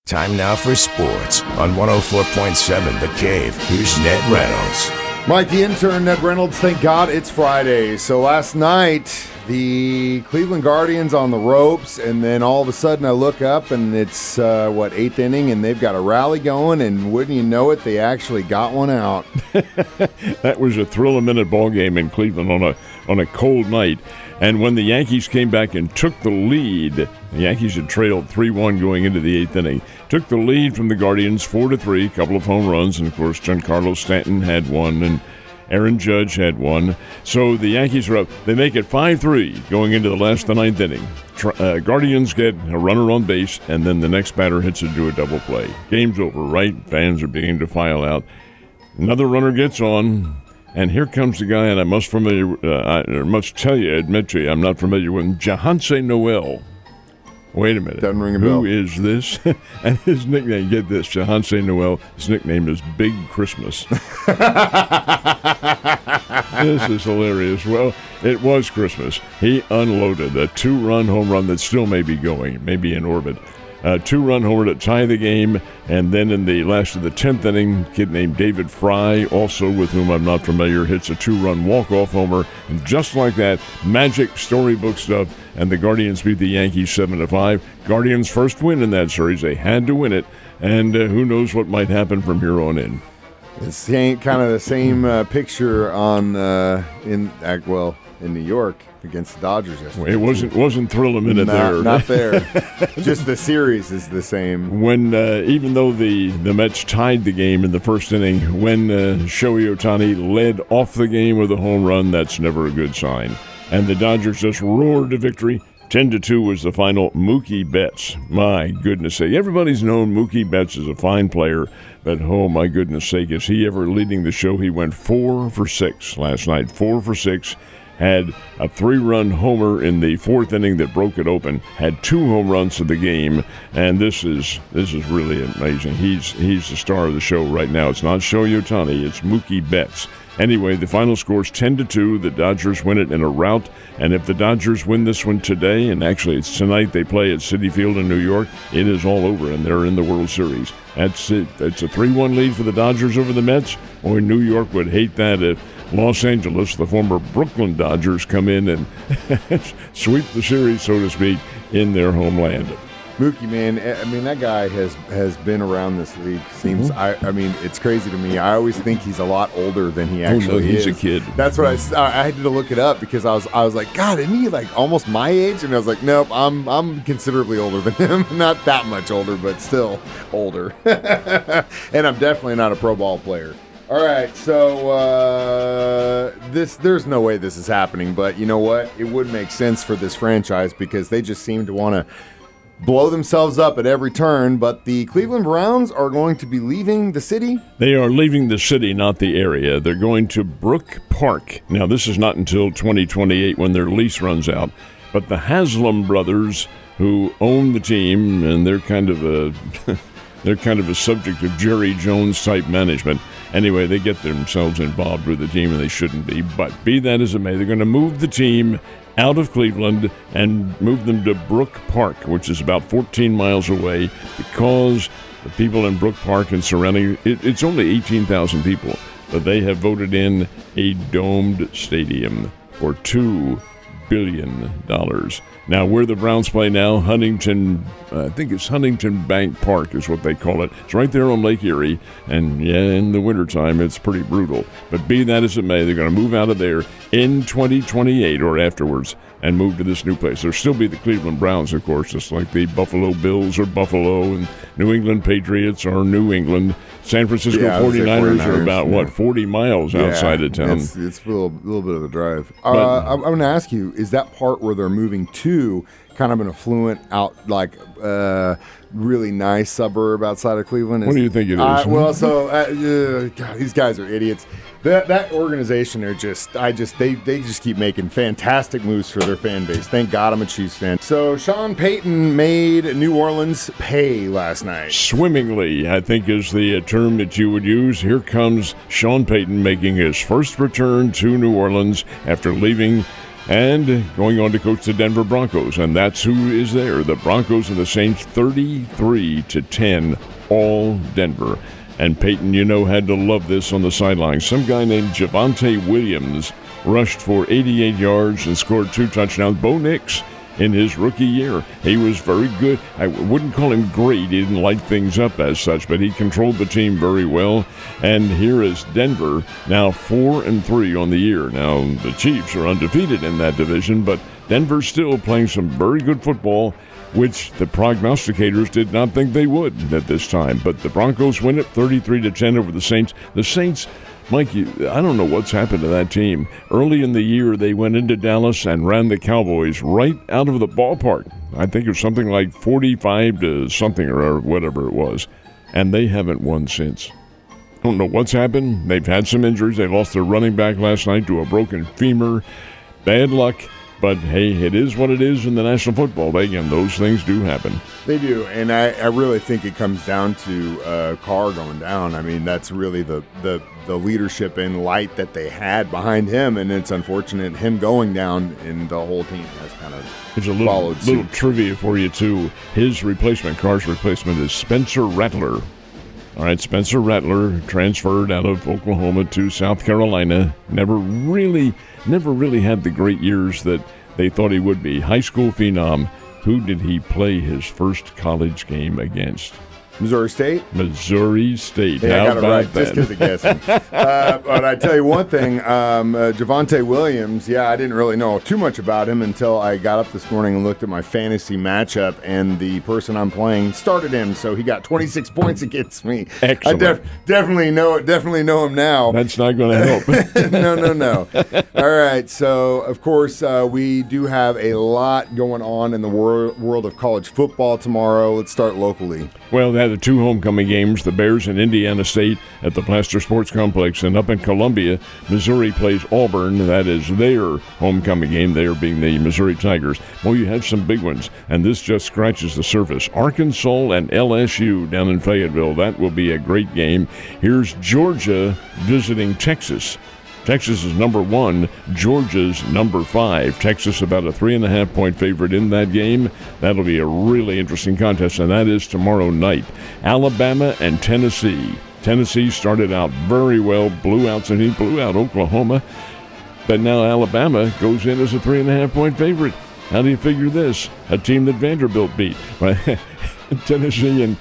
Time now for sports on 104.7 The Cave. Here's Ned Reynolds. Mike, the intern, Ned Reynolds, thank God it's Friday. So last night, the Cleveland Guardians on the ropes, and then all of a sudden I look up and it's, eighth inning, and they've got a rally going, and wouldn't you know it, they actually got one out. That was a thrill-a-minute ball game in Cleveland on a cold night. And when the Yankees came back and took the lead, the Yankees had trailed 3-1 going into the eighth inning. Took the lead from the Guardians 4-3, a couple of home runs, and of course Giancarlo Stanton had one, and Aaron Judge had one. So the Yankees are up. They make it 5-3 going into the last of the ninth inning. Guardians get a runner on base, and then the next batter hits it to a double play. Game's over, right? Fans are beginning to file out. Another runner gets on. And here comes the guy, and I must admit to you, I'm not familiar with him, Johanse Noel. Wait a minute. Doesn't ring a bell. Who is this? And his nickname, get this, Johanse Noel, his nickname is Big Christmas. This is hilarious. Well, it was Christmas. He unloaded a 2-run home run that still may be going, maybe in orbit. A 2-run homer to tie the game, and then in the last of the 10th inning, a kid named David Fry, also with whom I'm not familiar, hits a 2-run walk-off homer, and just like that, magic storybook stuff, and the Guardians beat the Yankees 7-5. Guardians' first win in that series. They had to win it, and who knows what might happen from here on in. It's kind of the same picture in New York against the Dodgers yesterday. It wasn't thrill-a-minute there. Not there. Just the series is the same. When even though the Mets tied the game in the first inning, when Shohei Ohtani led off the game with a home run, that's never a good sign. And the Dodgers just roared to victory. 10-2 was the final. Mookie Betts, my goodness sake. Everybody's known Mookie Betts is a fine player, but oh my goodness sake, is he ever leading the show? He went 4 for 6 last night, 4 for 6. Had a 3-run homer in the 4th inning that broke it open, had 2 home runs to the game, and this is really amazing. He's the star of the show right now. It's not Shohei Ohtani, it's Mookie Betts. Anyway, the final score is 10-2. The Dodgers win it in a rout, and if the Dodgers win this one today, and actually it's tonight they play at Citi Field in New York, it is all over, and they're in the World Series. That's it. It's a 3-1 lead for the Dodgers over the Mets. Boy, New York would hate that if Los Angeles, the former Brooklyn Dodgers, come in and sweep the series, so to speak, in their homeland. Mookie, man, I mean, that guy has been around this league. Seems, I mean, it's crazy to me. I always think he's a lot older than he actually is. He's a kid. That's what I had to look it up because I was like, God, isn't he like almost my age? And I was like, nope, I'm considerably older than him. Not that much older, but still older. And I'm definitely not a pro ball player. All right, so there's no way this is happening, but you know what? It would make sense for this franchise because they just seem to want to blow themselves up at every turn, but the Cleveland Browns are going to be leaving the city? They are leaving the city, not the area. They're going to Brook Park. Now, this is not until 2028 when their lease runs out, but the Haslam brothers, who own the team, and they're kind of a subject of Jerry Jones-type management. Anyway, they get themselves involved with the team, and they shouldn't be. But be that as it may, they're going to move the team out of Cleveland and move them to Brook Park, which is about 14 miles away, because the people in Brook Park and surrounding it's only 18,000 people, but they have voted in a domed stadium for $2 billion. Now, where the Browns play now, Huntington, I think it's Huntington Bank Park is what they call it. It's right there on Lake Erie, and yeah, in the wintertime, it's pretty brutal. But be that as it may, they're going to move out of there in 2028 or afterwards and move to this new place. There'll still be the Cleveland Browns, of course, just like the Buffalo Bills or Buffalo, and New England Patriots or New England. San Francisco 49ers are about, 40 miles outside of town. It's a little bit of a drive. I'm going to ask you, is that part where they're moving to kind of an affluent, really nice suburb outside of Cleveland? What do you think it is? God, these guys are idiots. That organization, they just keep making fantastic moves for their fan base. Thank God I'm a Chiefs fan. So Sean Payton made New Orleans pay last night. Swimmingly, I think is the term that you would use. Here comes Sean Payton making his first return to New Orleans after leaving and going on to coach the Denver Broncos, and that's who is there. The Broncos and the Saints 33-10, all Denver. And Peyton, had to love this on the sideline. Some guy named Javonte Williams rushed for 88 yards and scored 2 touchdowns. Bo Nix in his rookie year. He was very good. I wouldn't call him great. He didn't light things up as such, but he controlled the team very well. And here is Denver, now 4-3 on the year. Now, the Chiefs are undefeated in that division, but Denver's still playing some very good football, which the prognosticators did not think they would at this time. But the Broncos win it 33-10 over the Saints. The Saints, Mike, I don't know what's happened to that team. Early in the year, they went into Dallas and ran the Cowboys right out of the ballpark. I think it was something like 45 to something or whatever it was. And they haven't won since. I don't know what's happened. They've had some injuries. They lost their running back last night to a broken femur. Bad luck. But, hey, it is what it is in the National Football League, and those things do happen. They do, and I really think it comes down to Carr going down. I mean, that's really the leadership and light that they had behind him, and it's unfortunate him going down, and the whole team has kind of followed suit. Little trivia for you, too. His replacement, Carr's replacement, is Spencer Rattler. All right, Spencer Rattler transferred out of Oklahoma to South Carolina. Never really had the great years that they thought he would be. High school phenom. Who did he play his first college game against? Missouri State? Missouri State. Hey, How I got it right, about that? just because of guessing. But I tell you one thing, Javonte Williams, I didn't really know too much about him until I got up this morning and looked at my fantasy matchup, and the person I'm playing started him, so he got 26 points against me. Excellent. I definitely know him now. That's not going to help. No. All right, so, of course, we do have a lot going on in the world of college football tomorrow. Let's start locally. Well, they had the 2 homecoming games, the Bears and Indiana State at the Plaster Sports Complex. And up in Columbia, Missouri plays Auburn. That is their homecoming game, they are being the Missouri Tigers. Well, you had some big ones, and this just scratches the surface. Arkansas and LSU down in Fayetteville. That will be a great game. Here's Georgia visiting Texas. Texas is number 1, Georgia's number 5. Texas about a 3.5-point favorite in that game. That'll be a really interesting contest, and that is tomorrow night. Alabama and Tennessee. Tennessee started out very well, blew out Oklahoma, but now Alabama goes in as a 3.5-point favorite. How do you figure this? A team that Vanderbilt beat. Tennessee and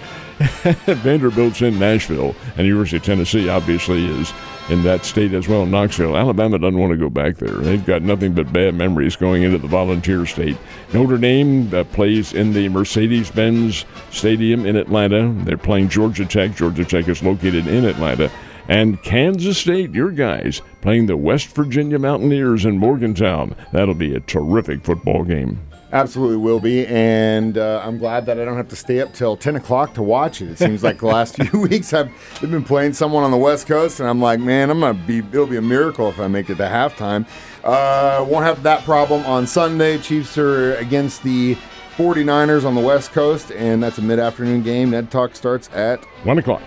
Vanderbilt's in Nashville, and University of Tennessee obviously is in that state as well, Knoxville. Alabama doesn't want to go back there. They've got nothing but bad memories going into the Volunteer State. Notre Dame plays in the Mercedes-Benz Stadium in Atlanta. They're playing Georgia Tech. Georgia Tech is located in Atlanta. And Kansas State, your guys, playing the West Virginia Mountaineers in Morgantown. That'll be a terrific football game. Absolutely will be, and I'm glad that I don't have to stay up till 10 o'clock to watch it. It seems like the last few weeks they've been playing someone on the West Coast, and I'm like, man, it'll be a miracle if I make it to halftime. Won't have that problem on Sunday. Chiefs are against the 49ers on the West Coast, and that's a mid-afternoon game. Ned Talk starts at 1 o'clock.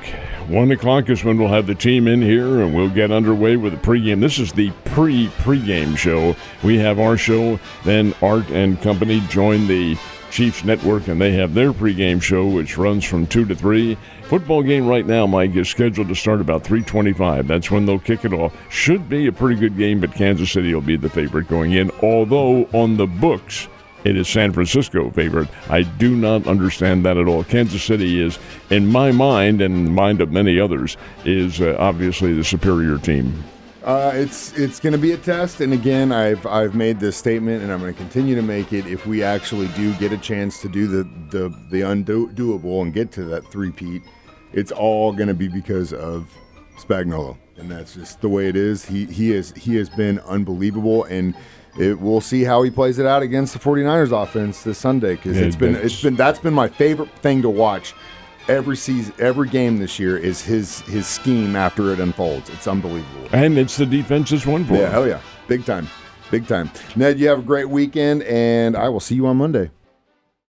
1 o'clock is when we'll have the team in here, and we'll get underway with the pregame. This is the pregame show. We have our show, then Art and company join the Chiefs Network, and they have their pregame show, which runs from 2 to 3. Football game right now, Mike, is scheduled to start about 3:25. That's when they'll kick it off. Should be a pretty good game, but Kansas City will be the favorite going in, although on the books, it is San Francisco favorite. I do not understand that at all. Kansas City is, in my mind and the mind of many others, is obviously the superior team. It's going to be a test, and again, I've made this statement, and I'm going to continue to make it. If we actually do get a chance to do the undoable and get to that three-peat, it's all going to be because of Spagnuolo, and that's just the way it is. He has been unbelievable, and we'll see how he plays it out against the 49ers offense this Sunday, because that's been my favorite thing to watch every season, every game this year is his scheme after it unfolds. It's unbelievable. And it's the defense's one for him. Yeah, hell yeah. Big time. Ned, you have a great weekend, and I will see you on Monday.